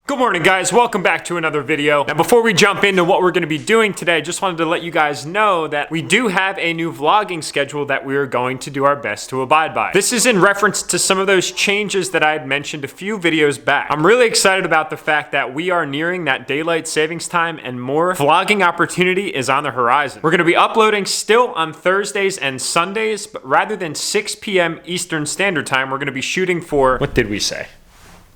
Good morning, guys. Welcome back to another video. Now, before we jump into what we're going to be doing today, I just wanted to let you guys know that we do have a new vlogging schedule that we are going to do our best to abide by. This is in reference to some of those changes that I had mentioned a few videos back. I'm really excited about the fact that we are nearing that daylight savings time and more vlogging opportunity is on the horizon. We're going to be uploading still on Thursdays and Sundays, but rather than 6 p.m. Eastern Standard Time, we're going to be shooting for, what did we say?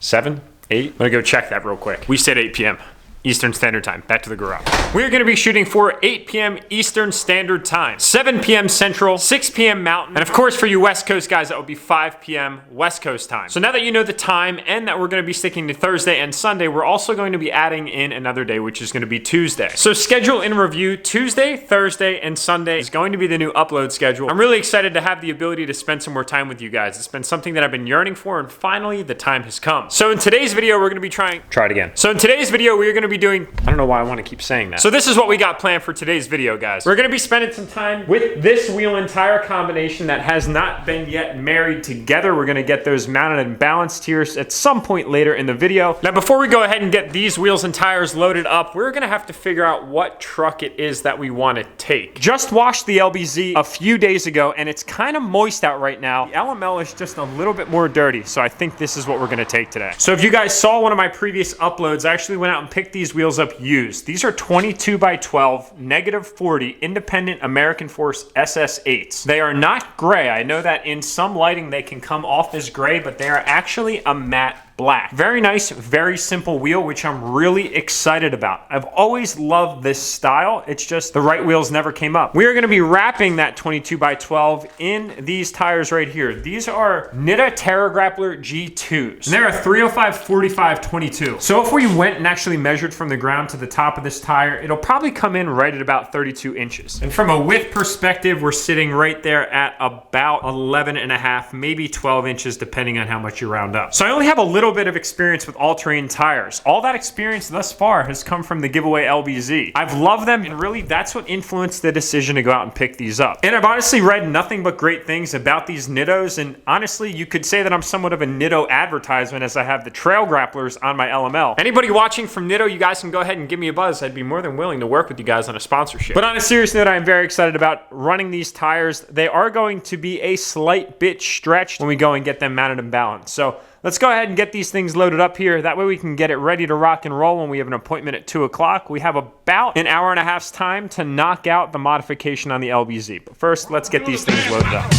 7? 8? I'm gonna go check that real quick. We said 8 p.m. Eastern Standard Time. Back to the garage. We're gonna be shooting for 8 p.m. Eastern Standard Time, 7 p.m. Central, 6 p.m. Mountain, and of course for you West Coast guys, that would be 5 p.m. West Coast time. So now that you know the time and that we're gonna be sticking to Thursday and Sunday, we're also going to be adding in another day, which is gonna be Tuesday. So schedule in review, Tuesday, Thursday, and Sunday is going to be the new upload schedule. I'm really excited to have the ability to spend some more time with you guys. It's been something that I've been yearning for, and finally the time has come. So in today's video, we're gonna be try it again. So in today's video, we're gonna be doing, I don't know why I want to keep saying that. So this is what we got planned for today's video, guys. We're gonna be spending some time with this wheel and tire combination that has not been yet married together. We're gonna get those mounted and balanced here at some point later in the video. Now, before we go ahead and get these wheels and tires loaded up, we're gonna have to figure out what truck it is that we want to take. Just washed the LBZ a few days ago, and it's kind of moist out right now. The LML is just a little bit more dirty, so I think this is what we're gonna take today. So if you guys saw one of my previous uploads, I actually went out and picked these wheels up used. These are 22 by 12, -40 independent American Force SS8s. They are not gray. I know that in some lighting they can come off as gray, but they are actually a matte black. Very nice, very simple wheel, which I'm really excited about. I've always loved this style. It's just the right wheels never came up. We are going to be wrapping that 22 by 12 in these tires right here. These are Nita Terra Grappler G2s. And they're a 305/45/22. So if we went and actually measured from the ground to the top of this tire, it'll probably come in right at about 32 inches. And from a width perspective, we're sitting right there at about 11.5, maybe 12 inches, depending on how much you round up. So I only have a little bit of experience with all-terrain tires. All that experience thus far has come from the giveaway LBZ. I've loved them, and really that's what influenced the decision to go out and pick these up. And I've honestly read nothing but great things about these Nittos, and honestly you could say that I'm somewhat of a Nitto advertisement, as I have the trail grapplers on my LML. Anybody watching from Nitto, you guys can go ahead and give me a buzz. I'd be more than willing to work with you guys on a sponsorship. But on a serious note, I'm very excited about running these tires. They are going to be a slight bit stretched when we go and get them mounted and balanced. So let's go ahead and get these things loaded up here. That way we can get it ready to rock and roll when we have an appointment at 2 o'clock. We have about an hour and a half's time to knock out the modification on the LBZ. But first, let's get these things loaded up.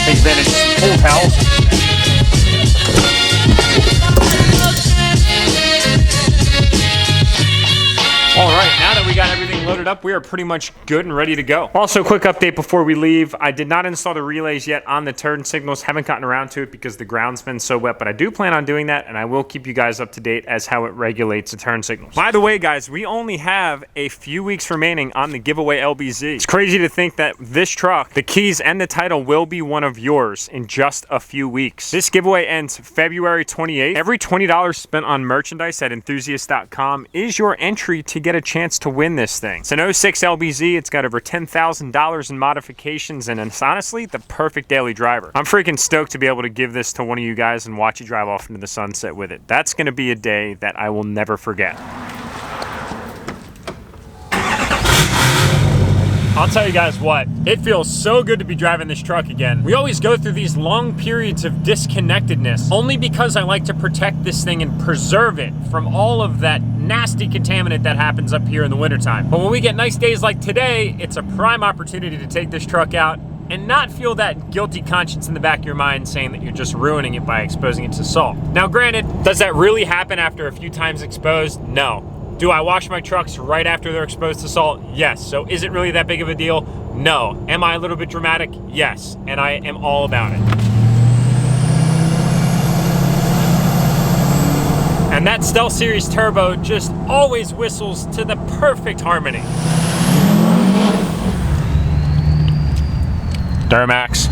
Thanks, man. It's full towels. All right, now that we got everything loaded up, we are pretty much good and ready to go. Also, quick update before we leave. I did not install the relays yet on the turn signals. Haven't gotten around to it because the ground's been so wet, but I do plan on doing that, and I will keep you guys up to date as how it regulates the turn signals. By the way, guys, we only have a few weeks remaining on the giveaway LBZ. It's crazy to think that this truck, the keys and the title, will be one of yours in just a few weeks. This giveaway ends February 28th. Every $20 spent on merchandise at enthusiast.com is your entry to get a chance to win this thing. It's an 06 LBZ. It's got over $10,000 in modifications, and it's honestly the perfect daily driver. I'm freaking stoked to be able to give this to one of you guys and watch you drive off into the sunset with it. That's going to be a day that I will never forget. I'll tell you guys what, it feels so good to be driving this truck again. We always go through these long periods of disconnectedness only because I like to protect this thing and preserve it from all of that nasty contaminant that happens up here in the wintertime. But when we get nice days like today, it's a prime opportunity to take this truck out and not feel that guilty conscience in the back of your mind saying that you're just ruining it by exposing it to salt. Now granted, does that really happen after a few times exposed? No. Do I wash my trucks right after they're exposed to salt? Yes. So is it really that big of a deal? No. Am I a little bit dramatic? Yes. And I am all about it. And that Stealth Series Turbo just always whistles to the perfect harmony. Duramax.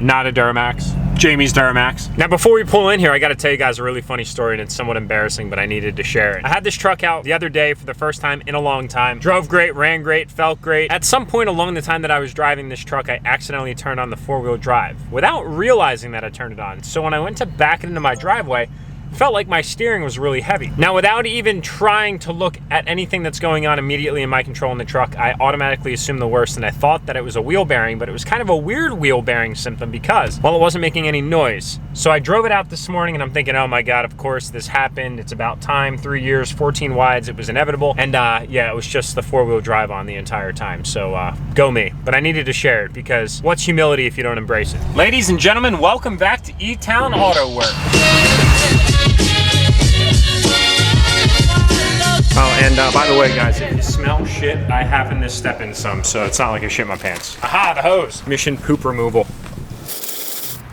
Not a Duramax. Jamie's Duramax. Now before we pull in here, I gotta tell you guys a really funny story, and it's somewhat embarrassing, but I needed to share it. I had this truck out the other day for the first time in a long time. Drove great, ran great, felt great. At some point along the time that I was driving this truck, I accidentally turned on the 4-wheel drive without realizing that I turned it on. So when I went to back it into my driveway, felt like my steering was really heavy. Now, without even trying to look at anything that's going on immediately in my control in the truck, I automatically assumed the worst, and I thought that it was a wheel bearing, but it was kind of a weird wheel bearing symptom because, well, it wasn't making any noise. So I drove it out this morning, and I'm thinking, oh my God, of course this happened. It's about time, 3 years, 14 wides, it was inevitable. And yeah, it was just the 4-wheel drive on the entire time. So go me. But I needed to share it because what's humility if you don't embrace it? Ladies and gentlemen, welcome back to E-Town Auto Work. Oh, and by the way, guys, if you smell shit, I happen to step in some, so it's not like I shit my pants. Aha, the hose. Mission poop removal.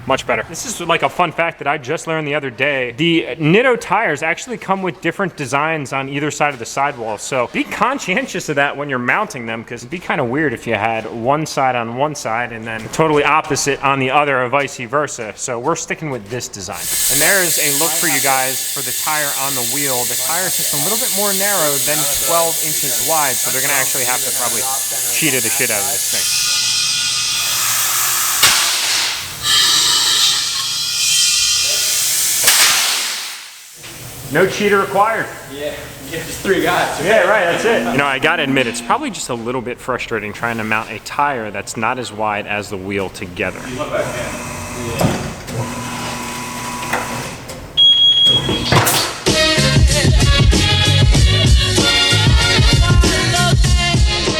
Much better. This is like a fun fact that I just learned the other day. The Nitto tires actually come with different designs on either side of the sidewall, so be conscientious of that when you're mounting them, because it'd be kind of weird if you had one side on one side and then totally opposite on the other, or vice versa. So we're sticking with this design. And there's a look for you guys for the tire on the wheel. The tire is just a little bit more narrow than 12 inches wide, so they're gonna actually have to probably cheetah the shit out of this thing. No cheater required. Yeah, just 3 guys. Yeah, right, that's it. You know, I gotta admit, it's probably just a little bit frustrating trying to mount a tire that's not as wide as the wheel together. You look back in.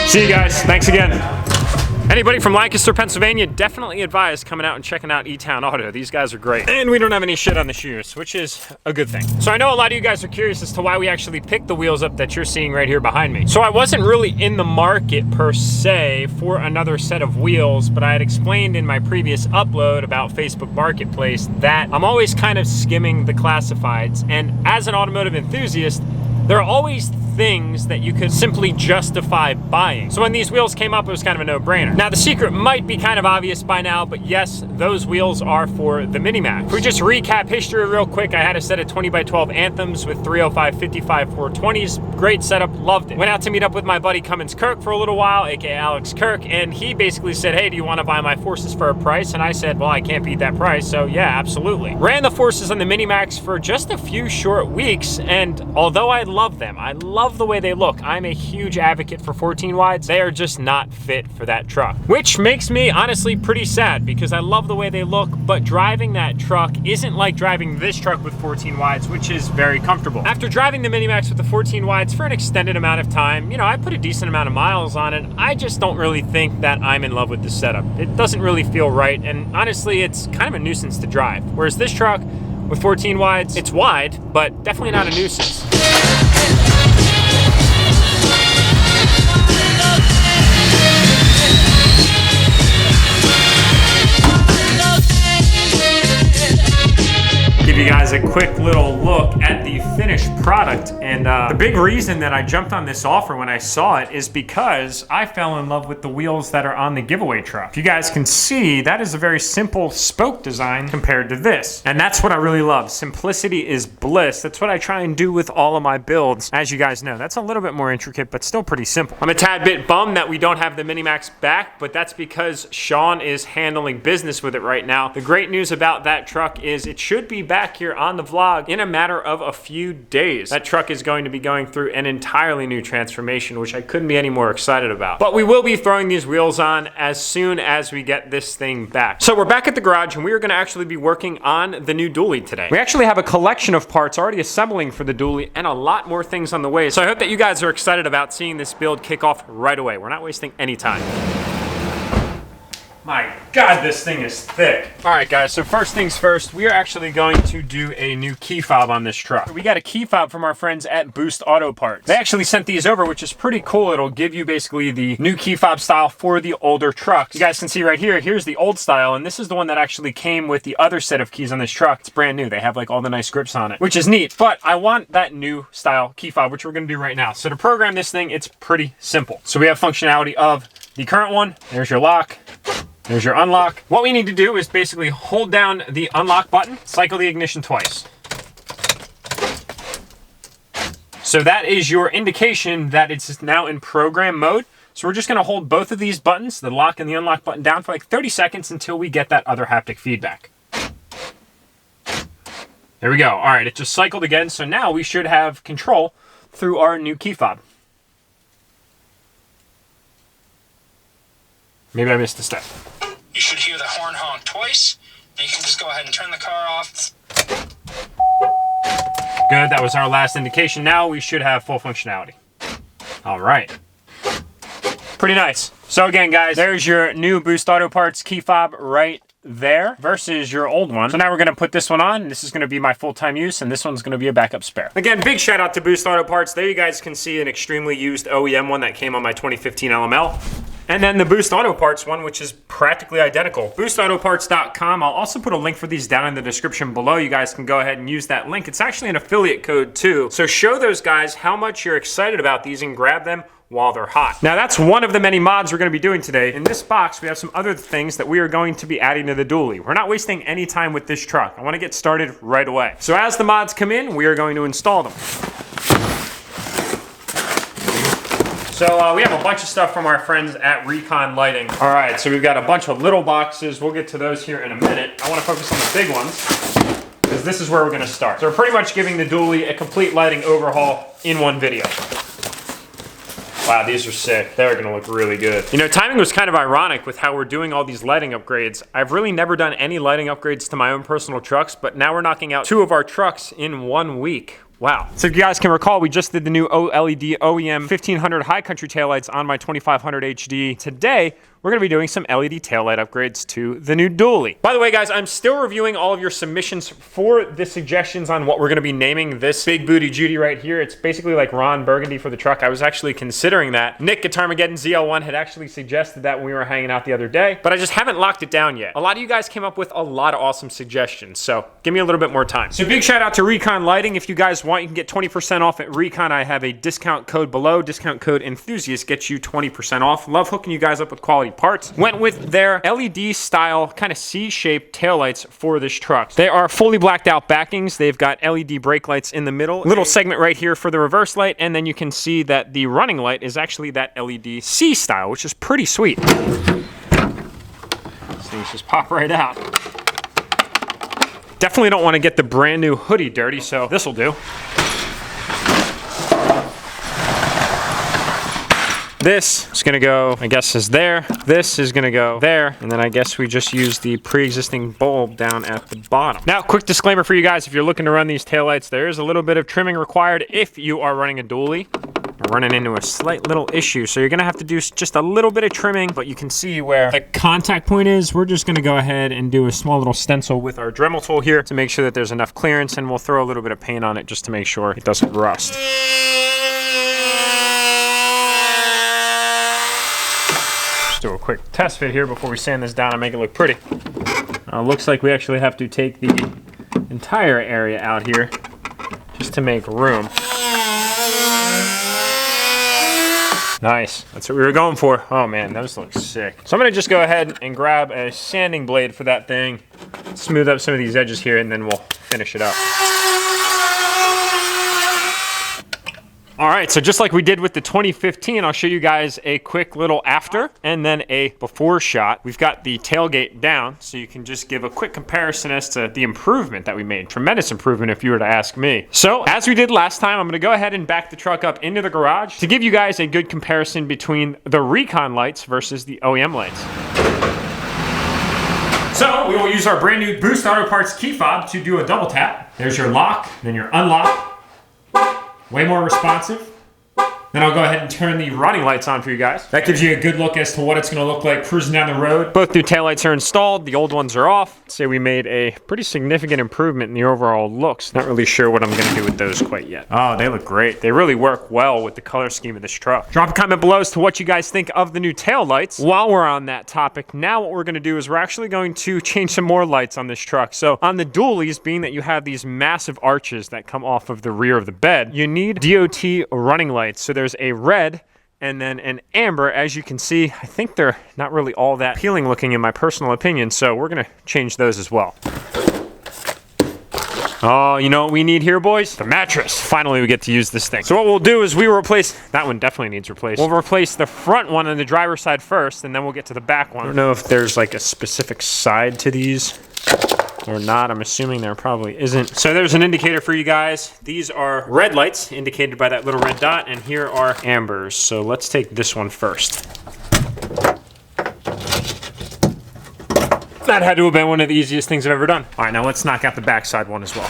See you guys, thanks again. Anybody from Lancaster, Pennsylvania, definitely advise coming out and checking out E-Town Auto. These guys are great. And we don't have any shit on the shoes, which is a good thing. So I know a lot of you guys are curious as to why we actually picked the wheels up that you're seeing right here behind me. So I wasn't really in the market per se for another set of wheels, but I had explained in my previous upload about Facebook Marketplace that I'm always kind of skimming the classifieds. And as an automotive enthusiast, there are always things that you could simply justify buying. So when these wheels came up, it was kind of a no-brainer. Now, the secret might be kind of obvious by now, but yes, those wheels are for the Mini-Max. If we just recap history real quick, I had a set of 20x12 Anthems with 305, 55, 420s. Great setup, loved it. Went out to meet up with my buddy Cummins Kirk for a little while, aka Alex Kirk, and he basically said, hey, do you want to buy my Forces for a price? And I said, well, I can't beat that price, so yeah, absolutely. Ran the Forces on the Mini-Max for just a few short weeks, and although I love them, I love the way they look. I'm a huge advocate for 14 wides. They are just not fit for that truck, which makes me honestly pretty sad because I love the way they look, but driving that truck isn't like driving this truck with 14 wides, which is very comfortable. After driving the Mini-Max with the 14 wides for an extended amount of time, you know, I put a decent amount of miles on it. I just don't really think that I'm in love with the setup. It doesn't really feel right, and honestly, it's kind of a nuisance to drive. Whereas this truck with 14 wides, it's wide, but definitely not a nuisance. Give you guys a quick little look at the finished product, and the big reason that I jumped on this offer when I saw it is because I fell in love with the wheels that are on the giveaway truck. If you guys can see, that is a very simple spoke design compared to this, and that's what I really love. Simplicity is bliss. That's what I try and do with all of my builds. As you guys know, that's a little bit more intricate, but still pretty simple. I'm a tad bit bummed that we don't have the Mini-Max back, but that's because Sean is handling business with it right now. The great news about that truck is it should be back here on the vlog in a matter of a few days. That truck is going to be going through an entirely new transformation, which I couldn't be any more excited about. But we will be throwing these wheels on as soon as we get this thing back. So we're back at the garage, and we are going to actually be working on the new dually today. We actually have a collection of parts already assembling for the dually and a lot more things on the way. So I hope that you guys are excited about seeing this build kick off right away. We're not wasting any time. My God, this thing is thick. All right, guys, so first things first, we are actually going to do a new key fob on this truck. We got a key fob from our friends at Boost Auto Parts. They actually sent these over, which is pretty cool. It'll give you basically the new key fob style for the older trucks. You guys can see right here, here's the old style, and this is the one that actually came with the other set of keys on this truck. It's brand new. They have like all the nice grips on it, which is neat, but I want that new style key fob, which we're gonna do right now. So to program this thing, it's pretty simple. So we have functionality of the current one. There's your lock. There's your unlock. What we need to do is basically hold down the unlock button, cycle the ignition twice. So that is your indication that it's now in program mode. So we're just gonna hold both of these buttons, the lock and the unlock button, down for like 30 seconds until we get that other haptic feedback. There we go. All right, it just cycled again. So now we should have control through our new key fob. Maybe I missed a step. You should hear the horn honk twice. You can just go ahead and turn the car off. Good, that was our last indication. Now we should have full functionality. All right. Pretty nice. So again, guys, there's your new Boost Auto Parts key fob right there versus your old one. So now we're gonna put this one on. This is gonna be my full-time use, and this one's gonna be a backup spare. Again, big shout out to Boost Auto Parts. There you guys can see an extremely used OEM one that came on my 2015 LML. And then the Boost Auto Parts one, which is practically identical. BoostAutoParts.com. I'll also put a link for these down in the description below. You guys can go ahead and use that link. It's actually an affiliate code too. So show those guys how much you're excited about these and grab them while they're hot. Now that's one of the many mods we're gonna be doing today. In this box, we have some other things that we are going to be adding to the dually. We're not wasting any time with this truck. I wanna get started right away. So as the mods come in, we are going to install them. So we have a bunch of stuff from our friends at Recon Lighting. All right, so we've got a bunch of little boxes. We'll get to those here in a minute. I wanna focus on the big ones because this is where we're gonna start. So we're pretty much giving the dually a complete lighting overhaul in one video. Wow, these are sick. They're gonna look really good. You know, timing was kind of ironic with how we're doing all these lighting upgrades. I've really never done any lighting upgrades to my own personal trucks, but now we're knocking out 2 of our trucks in 1 week. Wow. So if you guys can recall, we just did the new OLED OEM 1500 high country taillights on my 2500 HD. Today, we're gonna be doing some LED taillight upgrades to the new dually. By the way, guys, I'm still reviewing all of your submissions for the suggestions on what we're gonna be naming this big booty Judy right here. It's basically like Ron Burgundy for the truck. I was actually considering that. Nick Guitarmageddon ZL1 had actually suggested that when we were hanging out the other day, but I just haven't locked it down yet. A lot of you guys came up with a lot of awesome suggestions, so give me a little bit more time. So big shout out to Recon Lighting. If you guys want, you can get 20% off at Recon. I have a discount code below. Discount code Enthusiast gets you 20% off. Love hooking you guys up with quality parts. Went with their LED style kind of C-shaped taillights for this truck. They are fully blacked out backings. They've got LED brake lights in the middle. Little segment right here for the reverse light, and then you can see that the running light is actually that LED C style, which is pretty sweet. These things just pop right out. Definitely don't want to get the brand new hoodie dirty, so this will do. This is gonna go, I guess, is there. This is gonna go there. And then I guess we just use the pre-existing bulb down at the bottom. Now, quick disclaimer for you guys. If you're looking to run these taillights, there is a little bit of trimming required if you are running a dually. We're running into a slight little issue. So you're gonna have to do just a little bit of trimming, but you can see where the contact point is. We're just gonna go ahead and do a small little stencil with our Dremel tool here to make sure that there's enough clearance, and we'll throw a little bit of paint on it just to make sure it doesn't rust. Do a quick test fit here before we sand this down and make it look pretty. Looks like we actually have to take the entire area out here just to make room. Nice, that's what we were going for. Oh man, those look sick. So I'm gonna just go ahead and grab a sanding blade for that thing, smooth up some of these edges here, and then we'll finish it up. All right, so just like we did with the 2015, I'll show you guys a quick little after and then a before shot. We've got the tailgate down, so you can just give a quick comparison as to the improvement that we made. Tremendous improvement if you were to ask me. So as we did last time, I'm gonna go ahead and back the truck up into the garage to give you guys a good comparison between the Recon lights versus the OEM lights. So we will use our brand new Boost Auto Parts key fob to do a double tap. There's your lock, then your unlock. Way more responsive. Then I'll go ahead and turn the running lights on for you guys. That gives you a good look as to what it's gonna look like cruising down the road. Both new taillights are installed, the old ones are off. I'd say we made a pretty significant improvement in the overall looks. Not really sure what I'm gonna do with those quite yet. Oh, they look great. They really work well with the color scheme of this truck. Drop a comment below as to what you guys think of the new taillights. While we're on that topic, now what we're gonna do is we're actually going to change some more lights on this truck. So on the dualies, being that you have these massive arches that come off of the rear of the bed, you need DOT running lights. So there's a red and then an amber. As you can see, I think they're not really all that appealing looking in my personal opinion, so we're gonna change those as well. Oh, you know what we need here, boys? The mattress. Finally, we get to use this thing. So what we'll do is we will replace, that one definitely needs replaced. We'll replace the front one on the driver's side first, and then we'll get to the back one. I don't know if there's like a specific side to these or not. I'm assuming there probably isn't. So there's an indicator for you guys. These are red lights indicated by that little red dot, and here are ambers. So let's take this one first. That had to have been one of the easiest things I've ever done. All right, now let's knock out the backside one as well.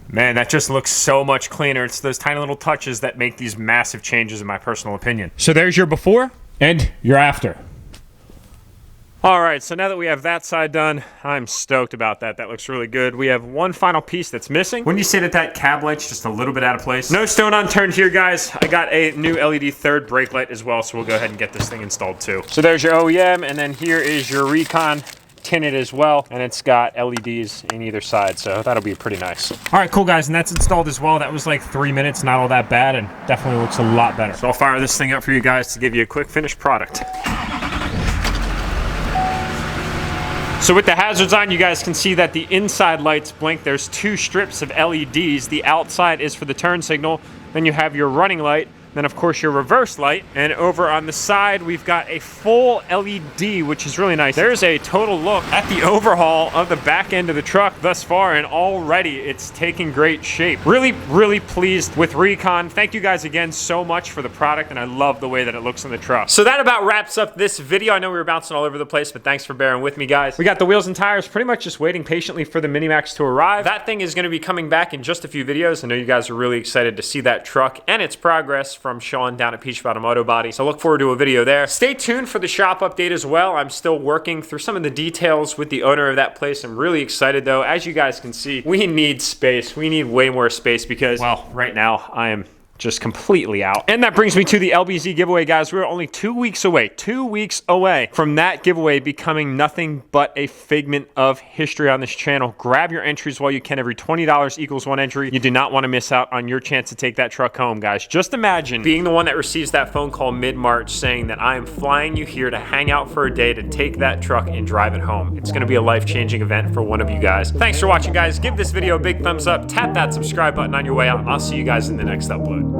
Man, that just looks so much cleaner. It's those tiny little touches that make these massive changes in my personal opinion. So there's your before and your after. All right, so now that we have that side done, I'm stoked about that. That looks really good. We have one final piece that's missing. Wouldn't you say that that cab light's just a little bit out of place? No stone unturned here, guys. I got a new LED third brake light as well, so we'll go ahead and get this thing installed too. So there's your OEM, and then here is your Recon tinted as well, and it's got LEDs in either side, so that'll be pretty nice. All right, cool guys, and that's installed as well. That was like 3 minutes, not all that bad, and definitely looks a lot better. So I'll fire this thing up for you guys to give you a quick finished product. So with the hazards on, you guys can see that the inside lights blink. There's 2 strips of LEDs. The outside is for the turn signal. Then you have your running light. Then of course your reverse light. And over on the side, we've got a full LED, which is really nice. There's a total look at the overhaul of the back end of the truck thus far, and already it's taking great shape. Really, really pleased with Recon. Thank you guys again so much for the product, and I love the way that it looks in the truck. So that about wraps up this video. I know we were bouncing all over the place, but thanks for bearing with me, guys. We got the wheels and tires pretty much just waiting patiently for the Minimax to arrive. That thing is gonna be coming back in just a few videos. I know you guys are really excited to see that truck and its progress from Sean down at Peach Bottom Auto Body. So look forward to a video there. Stay tuned for the shop update as well. I'm still working through some of the details with the owner of that place. I'm really excited though. As you guys can see, we need space. We need way more space because, well, right now I am just completely out. And that brings me to the LBZ giveaway, guys. We're only 2 weeks away from that giveaway becoming nothing but a figment of history on this channel. Grab your entries while you can. Every $20 equals 1 entry. You do not want to miss out on your chance to take that truck home, guys. Just imagine being the one that receives that phone call mid-March saying that I am flying you here to hang out for a day to take that truck and drive it home. It's going to be a life-changing event for one of you guys. Thanks for watching, guys. Give this video a big thumbs up. Tap that subscribe button on your way out, and I'll see you guys in the next upload.